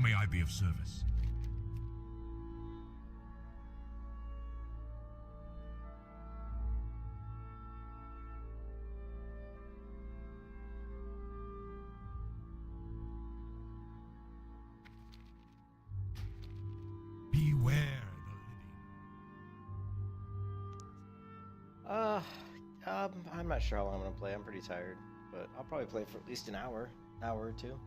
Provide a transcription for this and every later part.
may I be of service? Beware the living. I'm not sure how long I'm gonna play. I'm pretty tired, but I'll probably play for at least an hour or two.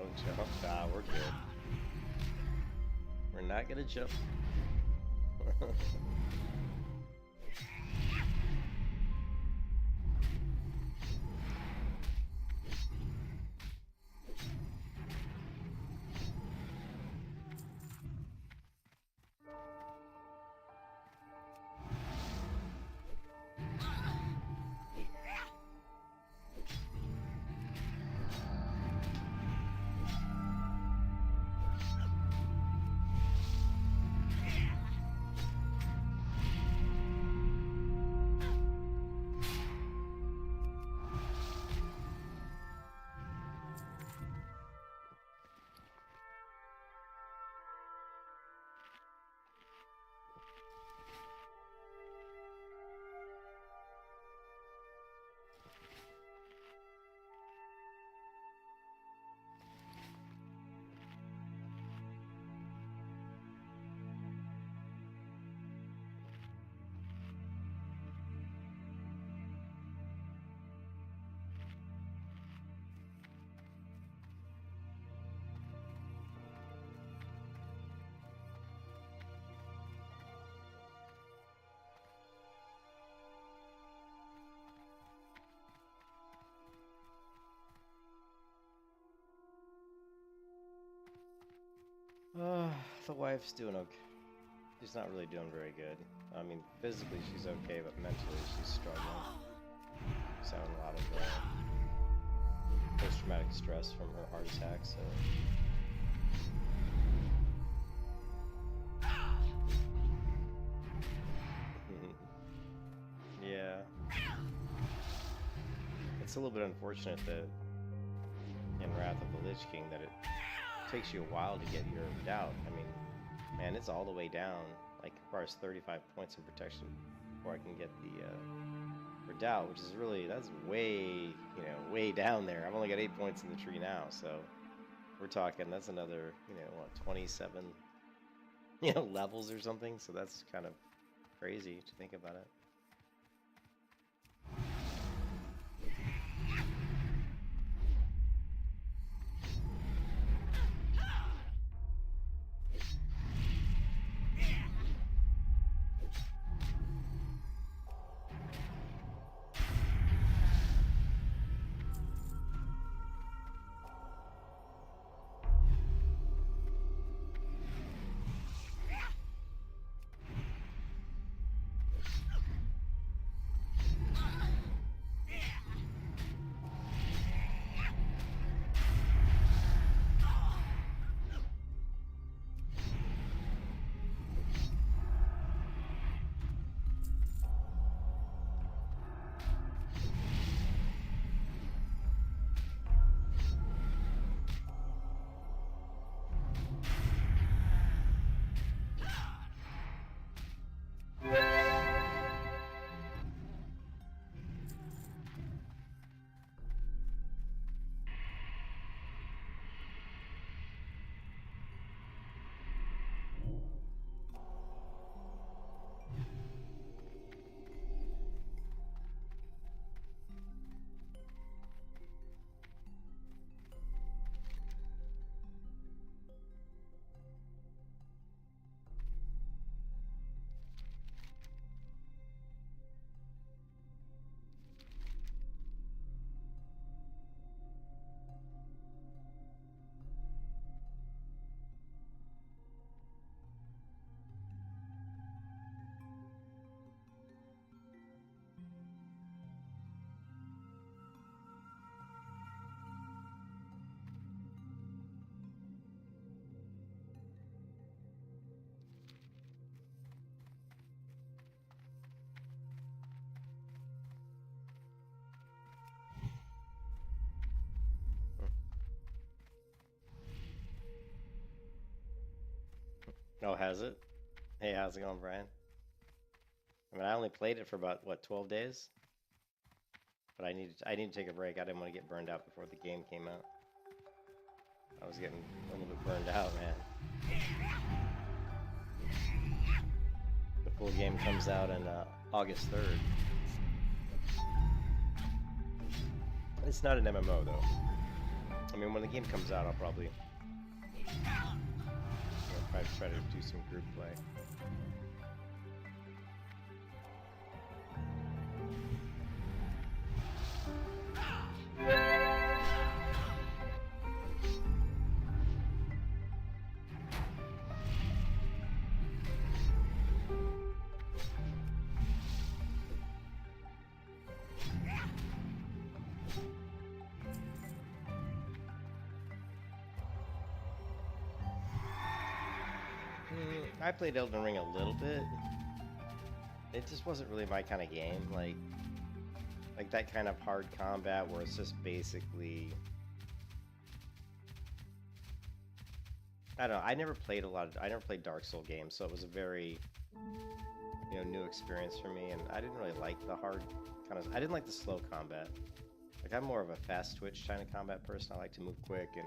Don't jump. Ah, we're good. We're not gonna jump. The wife's doing okay. She's not really doing very good. I mean, physically she's okay, but mentally she's struggling. She's having a lot of post-traumatic stress from her heart attack, so... Yeah. It's a little bit unfortunate that in Wrath of the Lich King that it takes you a while to get your doubt. I mean, man, it's all the way down. Like, requires 35 points in protection before I can get the doubt, which is really, that's way, way down there. I've only got 8 points in the tree now, so we're talking, that's another, what, 27, levels or something. So that's kind of crazy to think about it. Oh, has it? Hey, how's it going, Brian? I mean, I only played it for about, what, 12 days? But I need to take a break. I didn't want to get burned out before the game came out. I was getting a little bit burned out, man. The full game comes out on August 3rd. It's not an MMO, though. I mean, when the game comes out, I'll probably try to do some group play. I played Elden Ring a little bit. It just wasn't really my kind of game. Like that kind of hard combat where it's just basically, I don't know. I never played Dark Soul games, so it was a very, new experience for me. And I didn't really like the hard I didn't like the slow combat. Like, I'm more of a fast twitch kind of combat person. I like to move quick and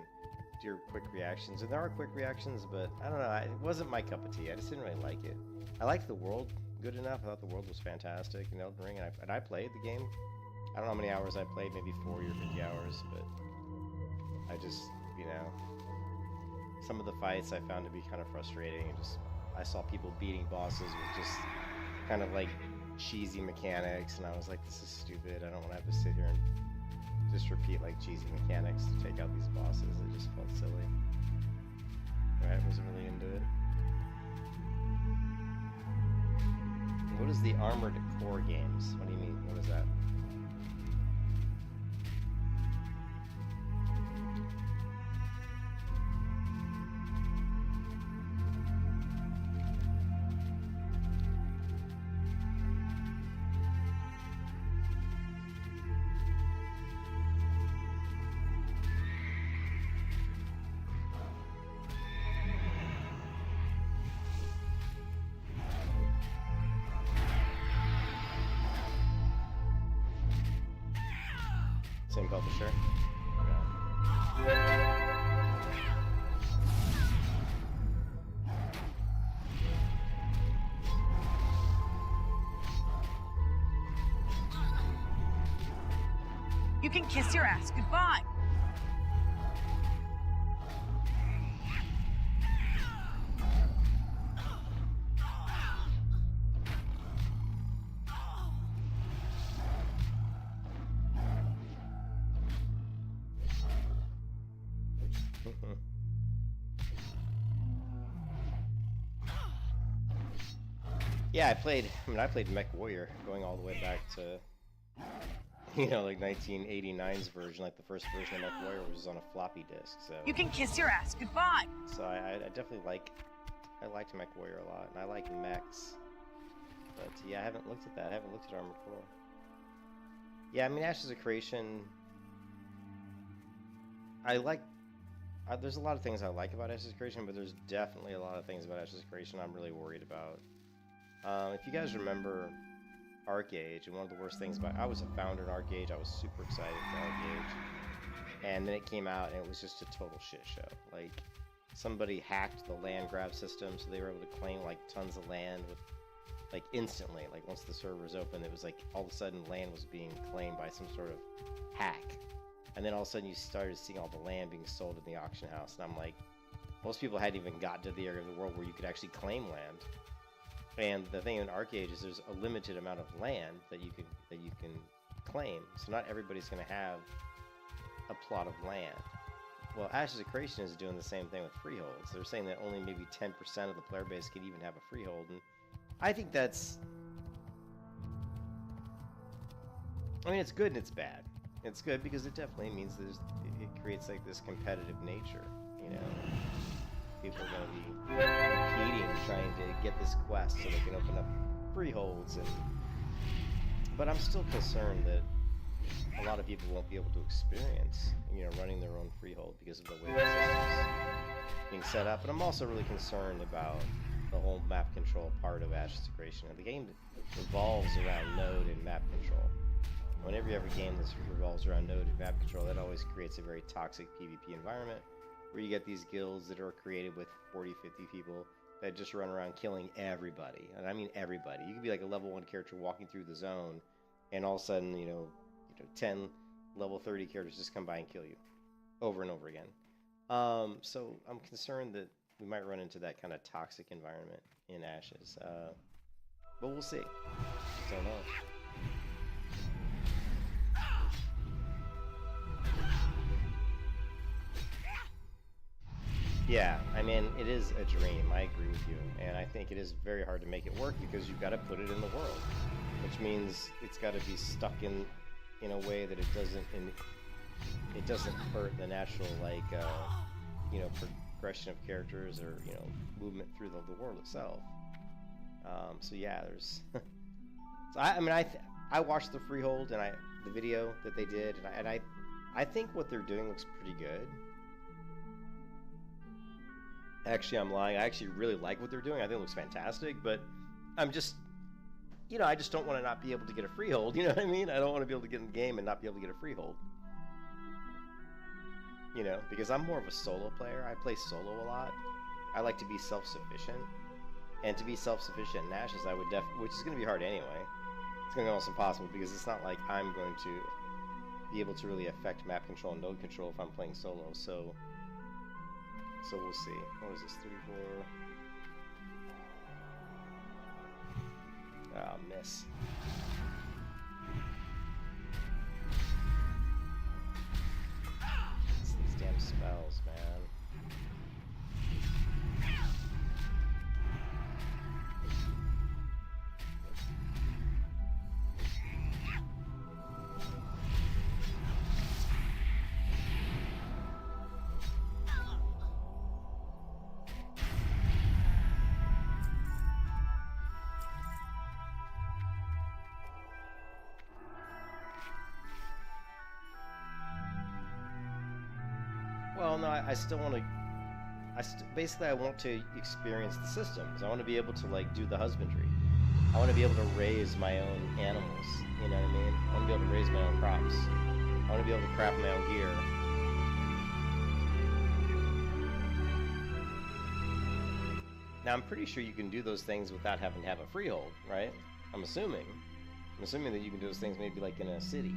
do your quick reactions, and there are quick reactions, but I don't know, it wasn't my cup of tea. I just didn't really like it. I liked the world good enough. I thought the world was fantastic in Elden Ring, and I played the game. I don't know how many hours I played, maybe 40 or 50 hours, but I just, some of the fights I found to be kind of frustrating, and just, I saw people beating bosses with just kind of like cheesy mechanics, and I was like, this is stupid. I don't want to have to sit here and just repeat like cheesy mechanics to take out these bosses. It just felt silly. I wasn't really into it. What is the Armored Core games? What do you mean? What is that? Same publisher? Yeah. You can kiss your ass goodbye. Yeah, I played Mech Warrior, going all the way back to, like 1989's version, like the first version of Mech Warrior, which was on a floppy disk. So you can kiss your ass goodbye. So I definitely liked Mech Warrior a lot, and I like mechs. But yeah, I haven't looked at that. I haven't looked at Armored Core. Yeah, I mean, Ashes of Creation, there's a lot of things I like about Ashes of Creation, but there's definitely a lot of things about Ashes of Creation I'm really worried about. If you guys remember ArcAge, and one of the worst things I was a founder in ArcAge, I was super excited for ArcAge, and then it came out and it was just a total shit show. Like, somebody hacked the land grab system, so they were able to claim like tons of land with, like, instantly. Like, once the servers opened, it was like all of a sudden land was being claimed by some sort of hack, and then all of a sudden you started seeing all the land being sold in the auction house, and I'm like, most people hadn't even gotten to the area of the world where you could actually claim land. And the thing in ArcAge is there's a limited amount of land that you can claim, so not everybody's going to have a plot of land. Well, Ashes of Creation is doing the same thing with freeholds. They're saying that only maybe 10% of the player base could even have a freehold, and I think that's, I mean, it's good and it's bad. It's good because it definitely means it creates like this competitive nature, People are going to be competing, trying to get this quest so they can open up freeholds, but I'm still concerned that a lot of people won't be able to experience, running their own freehold because of the way the system's being set up. And I'm also really concerned about the whole map control part of Ashes of Creation. The game revolves around node and map control. Whenever you have a game that revolves around node and map control, that always creates a very toxic PvP environment, where you get these guilds that are created with 40, 50 people that just run around killing everybody. And I mean everybody. You could be like a level 1 character walking through the zone, and all of a sudden, 10 level 30 characters just come by and kill you. over and over again. So I'm concerned that we might run into that kind of toxic environment in Ashes. But we'll see. Don't know. Yeah, I mean, it is a dream. I agree with you. And I think it is very hard to make it work because you've got to put it in the world, which means it's got to be stuck in a way that it doesn't hurt the natural, like, you know, progression of characters or, you know, movement through the world itself. So yeah, there's. So I mean, I watched the Freehold and the video that they did, and I think what they're doing looks pretty good. Actually, I'm lying. I actually really like what they're doing. I think it looks fantastic, but I'm just, you know, I just don't want to not be able to get a freehold. You know what I mean? I don't want to be able to get in the game and not be able to get a freehold. You know, because I'm more of a solo player. I play solo a lot. I like to be self-sufficient. And to be self-sufficient in Ashes, I would which is going to be hard anyway. It's going to be almost impossible because it's not like I'm going to be able to really affect map control and node control if I'm playing solo. So we'll see. What is this? 34. Ah, miss. It's these damn spells, man. Well, no, I still want to. Basically, I want to experience the systems. I want to be able to like do the husbandry. I want to be able to raise my own animals. You know what I mean? I want to be able to raise my own crops. I want to be able to craft my own gear. Now, I'm pretty sure you can do those things without having to have a freehold, right? I'm assuming that you can do those things maybe like in a city.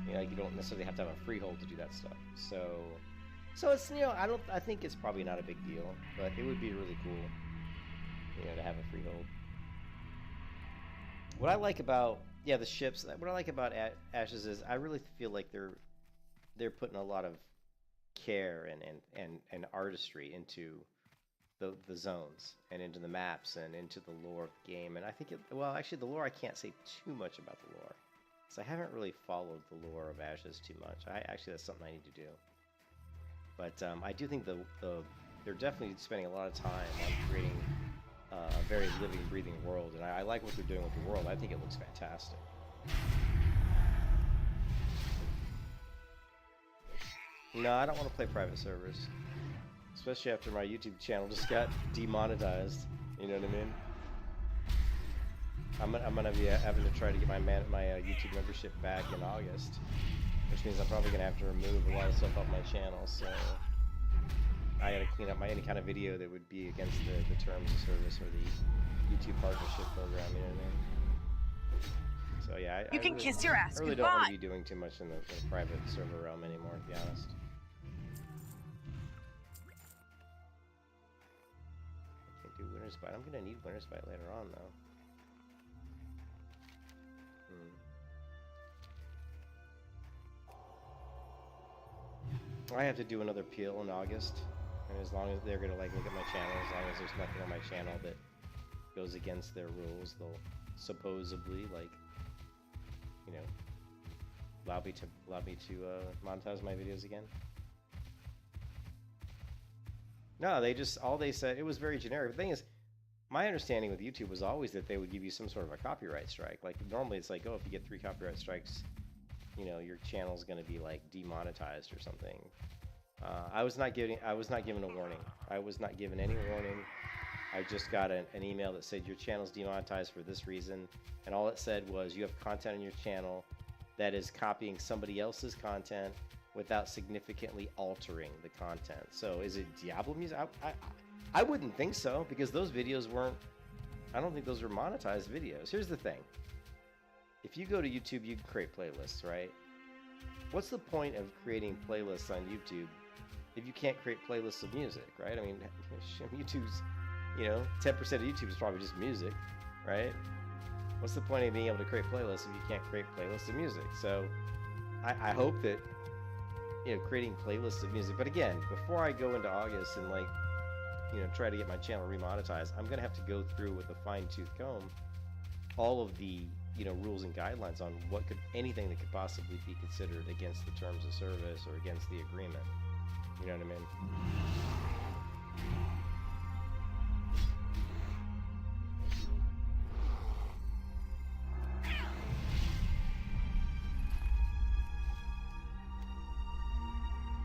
You know, like you don't necessarily have to have a freehold to do that stuff. So it's, you know, I think it's probably not a big deal, but it would be really cool, you know, to have a freehold. What I like about, yeah, the ships, what I like about Ashes is I really feel like they're putting a lot of care and artistry into the zones and into the maps and into the lore of the game. And I think well, actually the lore, I can't say too much about the lore, so I haven't really followed the lore of Ashes too much. Actually, that's something I need to do. But I do think they're definitely spending a lot of time on creating a very living, breathing world, and I like what they're doing with the world. I think it looks fantastic. No, I don't want to play private servers, especially after my YouTube channel just got demonetized. You know what I mean? I'm gonna be having to try to get my YouTube membership back in August. Which means I'm probably going to have to remove a lot of stuff off my channel, so I got to clean up any kind of video that would be against the terms of service or the YouTube partnership program, you know what I mean? So yeah, You can kiss your ass I really goodbye. don't want to be doing too much in the private server realm anymore, to be honest. I can't do Winter's Bite. I'm going to need Winter's Bite later on, though. I have to do another peel in August, and as long as they're gonna like look at my channel, as long as there's nothing on my channel that goes against their rules, they'll supposedly like, you know, allow me to monetize my videos again. No, all they said, it was very generic. The thing is, my understanding with YouTube was always that they would give you some sort of a copyright strike. Like normally it's like, oh, if you get 3 copyright strikes, you know, your channel's going to be like demonetized or something. I was not given a warning. I was not given any warning. I just got an email that said your channel's demonetized for this reason, and all it said was you have content on your channel that is copying somebody else's content without significantly altering the content. So is it Diablo music? I wouldn't think so, because those videos weren't, I don't think those were monetized videos. Here's the thing. If you go to YouTube, you can create playlists, right? what's the point of creating playlists on YouTube if you can't create playlists of music, right? I mean, YouTube's, 10% of YouTube is probably just music, right? What's the point of being able to create playlists if you can't create playlists of music? So I hope that, creating playlists of music. But again, before I go into August and try to get my channel remonetized, I'm gonna have to go through with a fine-tooth comb all of the rules and guidelines on anything that could possibly be considered against the terms of service or against the agreement. You know what I mean?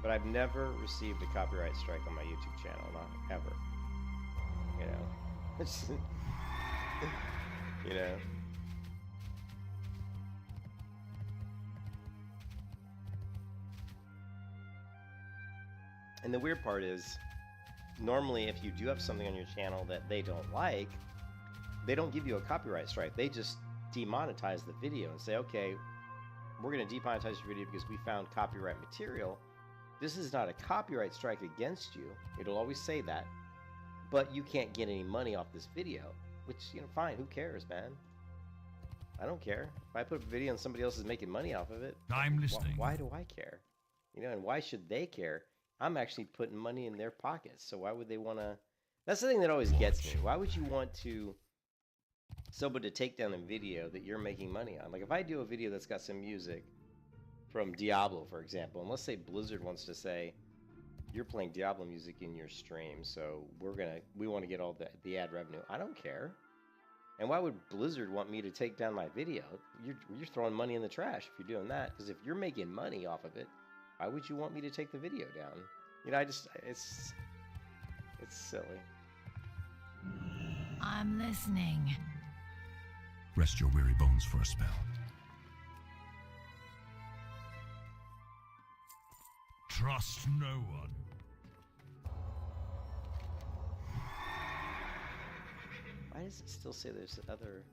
But I've never received a copyright strike on my YouTube channel, not ever. It's, And the weird part is, normally if you do have something on your channel that they don't like, they don't give you a copyright strike. They just demonetize the video and say, okay, we're going to demonetize your video because we found copyright material. This is not a copyright strike against you. It'll always say that. But you can't get any money off this video. Which, fine, who cares, man? I don't care. If I put a video and somebody else is making money off of it, I'm listening. Why do I care? And why should they care? I'm actually putting money in their pockets, so why would they want to... That's the thing that always gets me. Why would you want somebody to take down a video that you're making money on? Like, if I do a video that's got some music from Diablo, for example, and let's say Blizzard wants to say, you're playing Diablo music in your stream, so we want to get all the ad revenue. I don't care. And why would Blizzard want me to take down my video? You're throwing money in the trash if you're doing that, because if you're making money off of it, why would you want me to take the video down? It's silly. I'm listening. Rest your weary bones for a spell. Trust no one. Why does it still say there's other...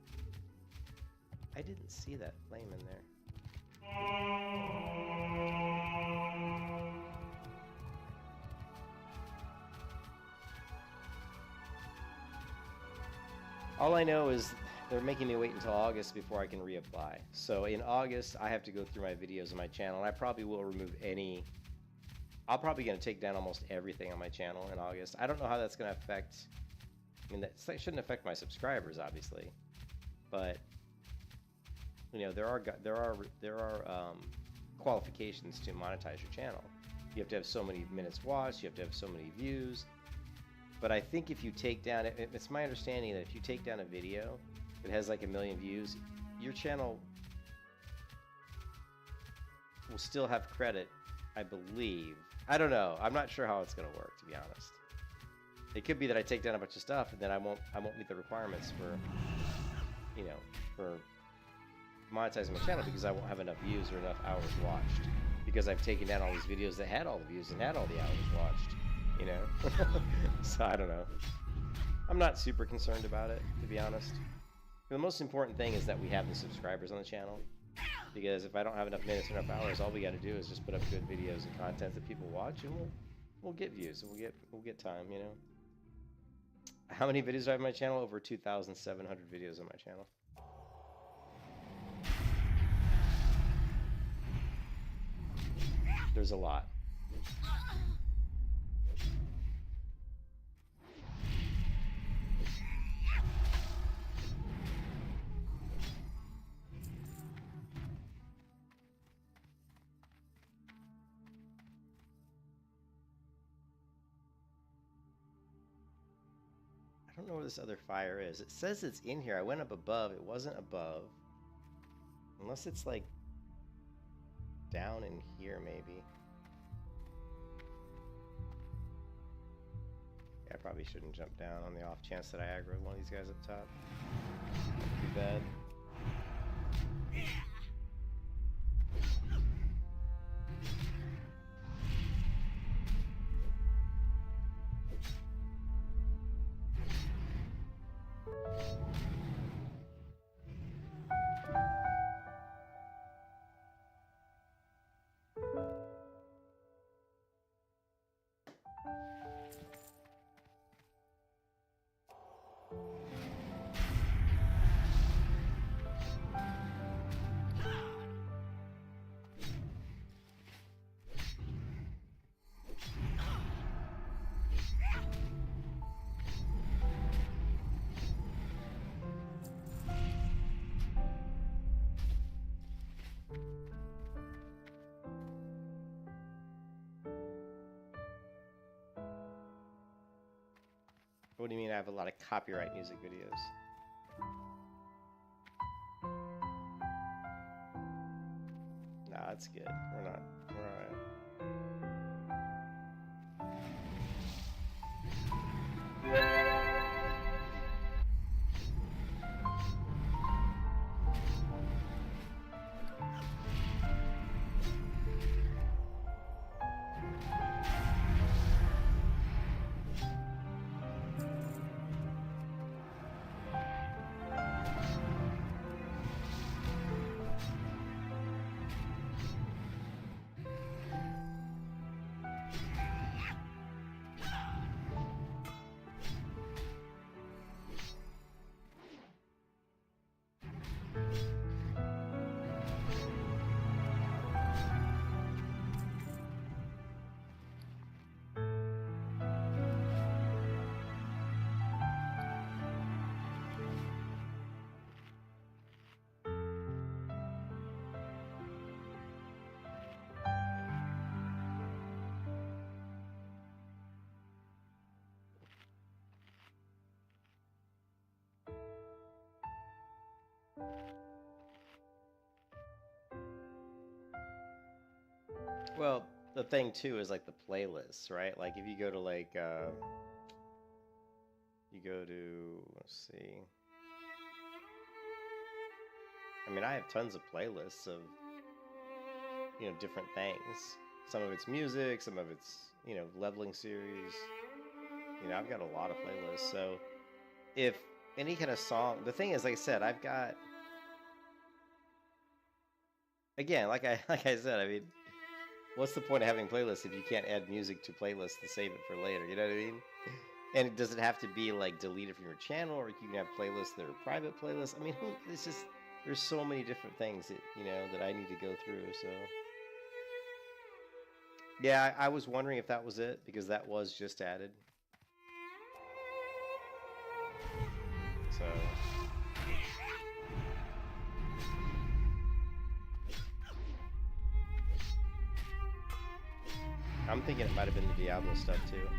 I didn't see that flame in there. All I know is they're making me wait until August before I can reapply. So in August, I have to go through my videos on my channel, and I probably will remove any... I'm probably going to take down almost everything on my channel in August. I don't know how that's going to affect... I mean, that shouldn't affect my subscribers, obviously. But, there are qualifications to monetize your channel. You have to have so many minutes watched, you have to have so many views. But I think if you take down, it's my understanding that if you take down a video that has like 1 million views, your channel will still have credit, I believe. I don't know. I'm not sure how it's going to work, to be honest. It could be that I take down a bunch of stuff and then I won't meet the requirements for, for monetizing my channel because I won't have enough views or enough hours watched because I've taken down all these videos that had all the views and had all the hours watched. So I don't know. I'm not super concerned about it, to be honest. The most important thing is that we have the subscribers on the channel, because if I don't have enough minutes or enough hours, all we got to do is just put up good videos and content that people watch, and we'll get views and we'll get time. How many videos do I have on my channel? Over 2,700 videos on my channel. There's a lot. I don't know where this other fire is. It says it's in here. I went up above. It wasn't above. Unless it's like down in here, maybe. Yeah, I probably shouldn't jump down on the off chance that I aggroed one of these guys up top. Too bad. What do you mean I have a lot of copyright music videos? Nah, that's good. We're not. We're alright. Well, the thing too is like the playlists, right? Like if you go to like you go to, let's see. I mean, I have tons of playlists of, you know, different things. Some of it's music, some of it's, you know, leveling series. You know, I've got a lot of playlists. So if any kind of song, the thing is, like I said, I've got, again, like I said, I mean, what's the point of having playlists if you can't add music to playlists to save it for later? You know what I mean? And does it have to be like deleted from your channel, or you can have playlists that are private playlists? I mean, it's just, there's so many different things that, you know, that I need to go through. So yeah, I was wondering if that was it, because that was just added. So I'm thinking it might have been the Diablo stuff too.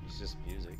It's just music.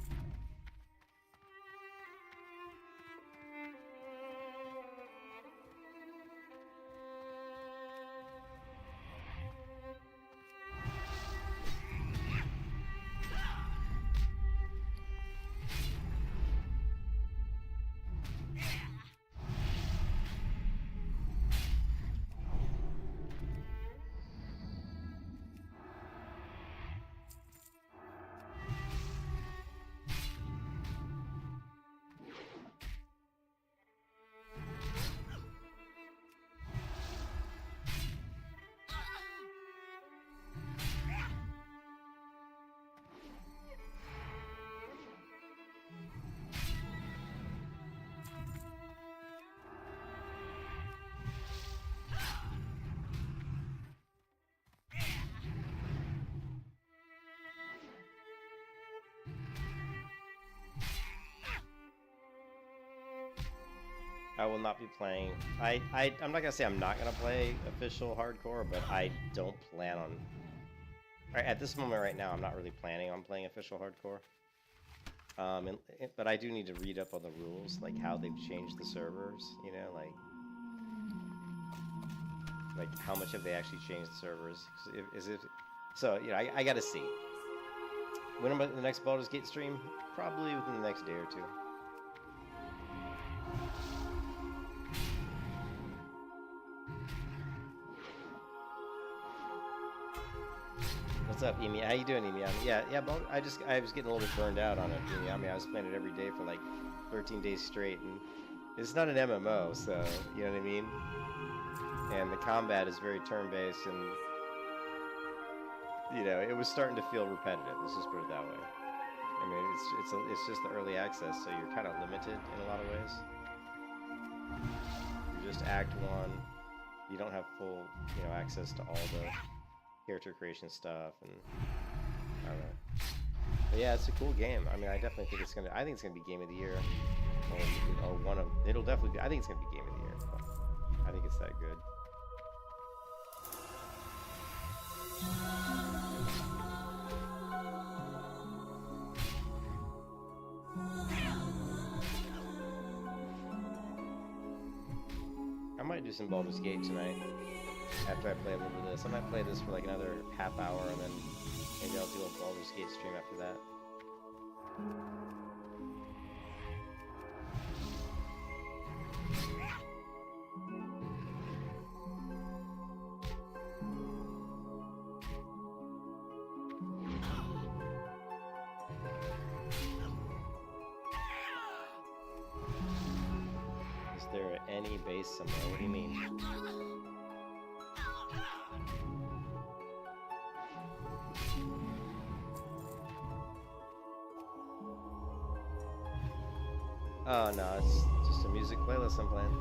I will not be playing. I'm not gonna say I'm not gonna play official hardcore, but I don't plan on. At this moment right now, I'm not really planning on playing official hardcore. But I do need to read up on the rules, like how they've changed the servers. You know, like how much have they actually changed the servers? So you know, I gotta see. When am I the next Baldur's Gate stream? Probably within the next day or two. What's up, Emi? How you doing, Emi? Yeah, I was getting a little bit burned out on it, Emi. I mean, I was playing it every day for like 13 days straight, and it's not an MMO, so, you know what I mean? And the combat is very turn-based, and, you know, it was starting to feel repetitive, let's just put it that way. I mean, it's just the early access, so you're kind of limited in a lot of ways. You're just Act 1, you don't have full, you know, access to all the character creation stuff, and I don't know. But yeah, it's a cool game. I mean, I definitely think it's gonna. I think it's gonna be game of the year, or one of. It'll definitely be. I think it's gonna be game of the year. I think it's that good. I might do some Baldur's Gate tonight after I play a little bit of this. I might play this for like another half hour and then maybe I'll do a Baldur's Gate stream after that. Is there any base somewhere? What do you mean? Oh no, it's just a music playlist I'm playing.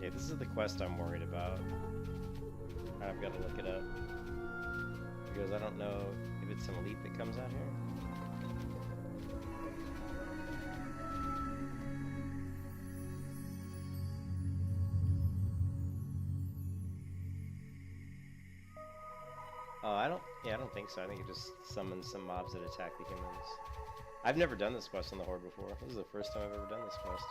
Okay, this is the quest I'm worried about. I've got to look it up. Because I don't know if it's an elite that comes out here. Oh, I don't think so. I think it just summons some mobs that attack the humans. I've never done this quest on the Horde before. This is the first time I've ever done this quest.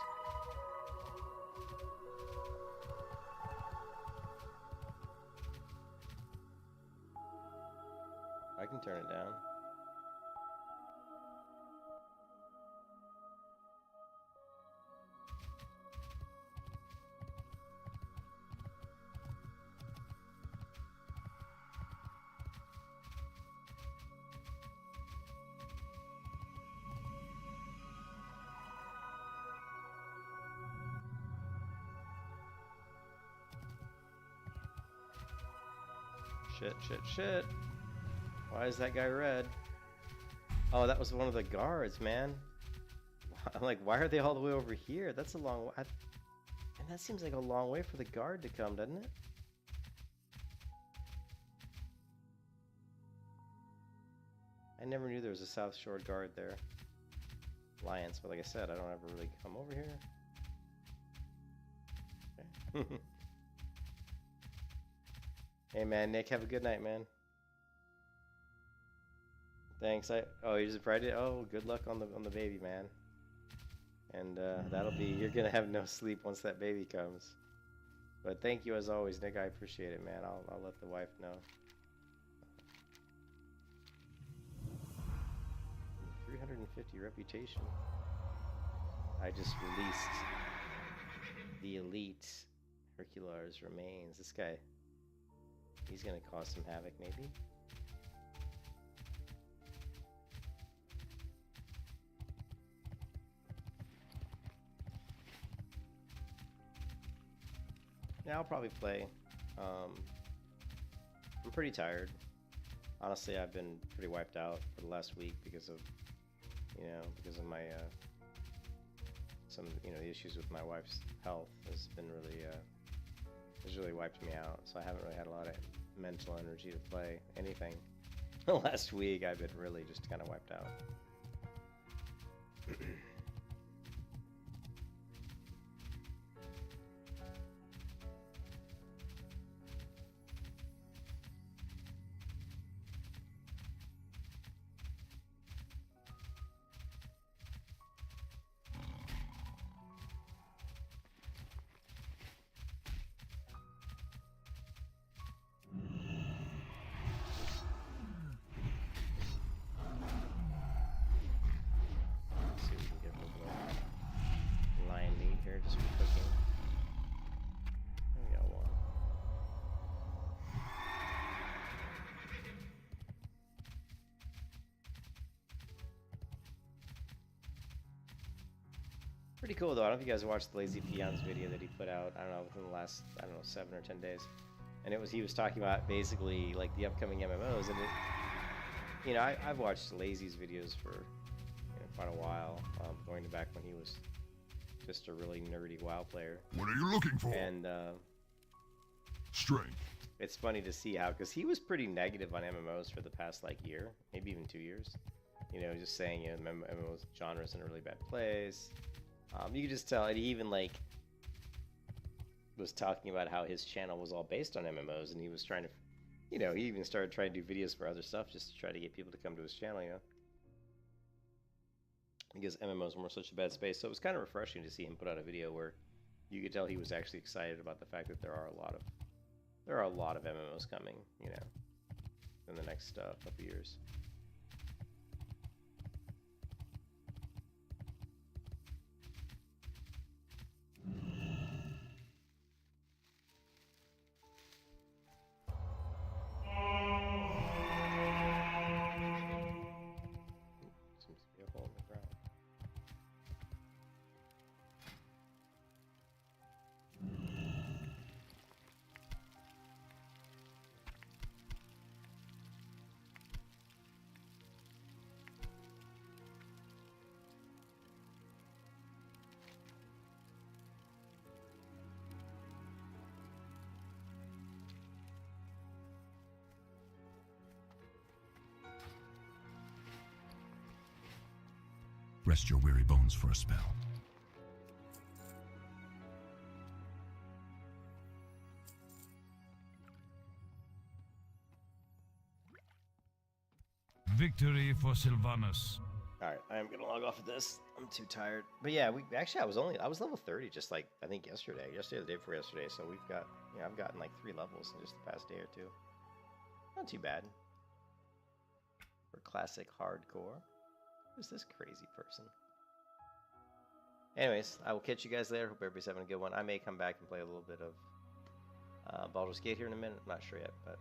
I can turn it down. Shit. Why is that guy red? Oh, that was one of the guards, man. I'm like, why are they all the way over here? That's a long way. And that seems like a long way for the guard to come, doesn't it? I never knew there was a South Shore guard there. Alliance, but like I said, I don't ever really come over here. Okay. Hey man, Nick, have a good night, man. Thanks. Oh, you just prayed it. Oh, good luck on the baby, man. And that'll be, you're gonna have no sleep once that baby comes. But thank you as always, Nick. I appreciate it, man. I'll let the wife know. 350 reputation. I just released the elite Hercules remains. This guy, he's gonna cause some havoc, maybe. Yeah, I'll probably play. I'm pretty tired. Honestly, I've been pretty wiped out for the last week because of, because of my some the issues with my wife's health has been really wiped me out. So I haven't really had a lot of mental energy to play anything. The last week I've been really just kind of wiped out. Pretty cool though. I don't know if you guys watched the Lazy Peons video that he put out, I don't know, within the last, 7 or 10 days. And he was talking about basically like the upcoming MMOs, and I've watched Lazy's videos for quite a while, going back when he was just a really nerdy WoW player. What are you looking for? And strength. It's funny to see how, because he was pretty negative on MMOs for the past year, maybe even 2 years. Just saying MMOs genre's in a really bad place. You could just tell, and he even was talking about how his channel was all based on MMOs, and he was trying to, he even started trying to do videos for other stuff just to try to get people to come to his channel, because MMOs were such a bad space. So it was kind of refreshing to see him put out a video where you could tell he was actually excited about the fact that there are a lot of MMOs coming, in the next couple years. Rest your weary bones for a spell. Victory for Sylvanus. Alright, I am gonna log off of this. I'm too tired. But yeah, I was level 30 just I think yesterday or the day before yesterday, so I've gotten 3 levels in just the past day or two. Not too bad. For classic hardcore. Who's this crazy person? Anyways, I will catch you guys later. Hope everybody's having a good one. I may come back and play a little bit of Baldur's Gate here in a minute. I'm not sure yet, but